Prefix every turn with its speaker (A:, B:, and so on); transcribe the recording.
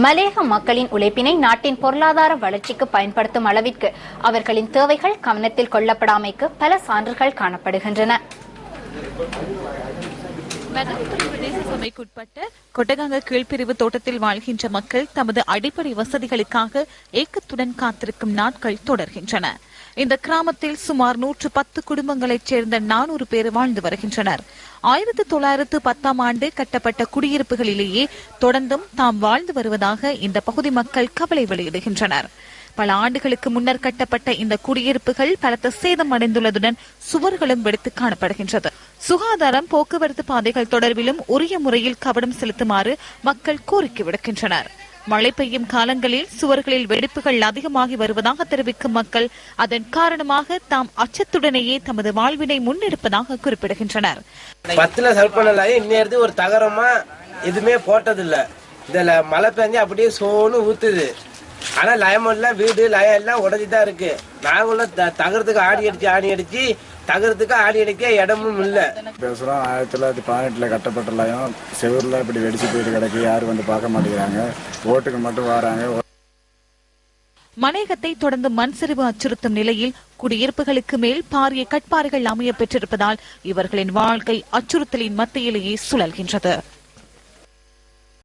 A: மலையக மக்களின் உழைப்பினை நாட்டின் பொருளாதார வளர்ச்சிக்கு பயன்படுத்தும் அளவிற்கு அவர்களின் தேவைகள் கவனத்தில் கொள்ளப்படாமைக்கு பல சான்றுகள் காணப்படுகின்றன.
B: சபைக்குட்பட்ட கொட்டகாங்க கீழ்பிரிவு தோட்டத்தில் வாழ்கின்ற மக்கள் தமது அடிப்படை வசதிகளுக்காக ஏக்கத்துடன் காத்திருக்கும் நாட்கள் தொடர்கின்றன. இந்த கிராமத்தில் சுமார் 110 குடும்பங்களைச் சேர்ந்த 400 பேர் வாழ்ந்து வருகின்றனர். 1910ஆம் ஆண்டு கட்டப்பட்ட குடியிருப்புகளிலேயே தொடர்ந்தும் தாம் வாழ்ந்து வருவதாக இந்த பகுதி மக்கள் கவலை வெளியிடுகின்றனர். பல ஆண்டுகளுக்கு முன்னர் கட்டப்பட்ட இந்த குடியிருப்புகள் பலத்த சேதம் அடைந்துள்ளதுடன் சுவர்களும் வெடித்து காணப்படுகின்றது. சுகாதாரம், போக்குவரத்து பாதைகள் தொடர்பிலும் உரிய முறையில் கவனம் செலுத்துமாறு மக்கள் கோரிக்கை விடுக்கின்றனர். மழை பெய்யும் காலங்களில் சுவர்களில் வெடிப்புகள் அதிகமாகி வருவதாக தெரிவிக்கும் மக்கள் அதன் காரணமாக தாம் அச்சத்துடனேயே தமது வாழ்வினை முன்னெடுப்பதாக குறிப்பிடுகின்றனர்.
C: 10ல சல்பனலாயே இன்னும் ஒரு தகரமா எதுவுமே போட்டதில்ல. இதுல மழை பெஞ்சு அப்படியே சோனு ஊத்துது. ஆனா லயமெல்ல வீடு லயம் எல்லாம் உடஞ்சுதான் இருக்கு. நாங்களும் தகரத்துக்கு ஆடி அடிச்சு தகரத்துக்கு ஆடி அடிக்க இடமும் இல்ல.
D: பேசுறோம் 1918 கட்டப்பட்ட லயம் செவர்ல இப்படி வெடிச்சு போயிட்டு கிடக்கு. யாரும் வந்து பார்க்க மாட்டேங்கிறாங்க. ஓட்டுக்கு மட்டும் வராங்க.
B: மலையகத்தை தொடர்ந்து மண் சரிவு அச்சுறுத்தும் நிலையில் குடியிருப்புகளுக்கு மேல் பாரிய கட்பாறைகள் அமைய பெற்றிருப்பதால் இவர்களின் வாழ்க்கை அச்சுறுத்தலின் மத்தியிலேயே சுழல்கின்றது.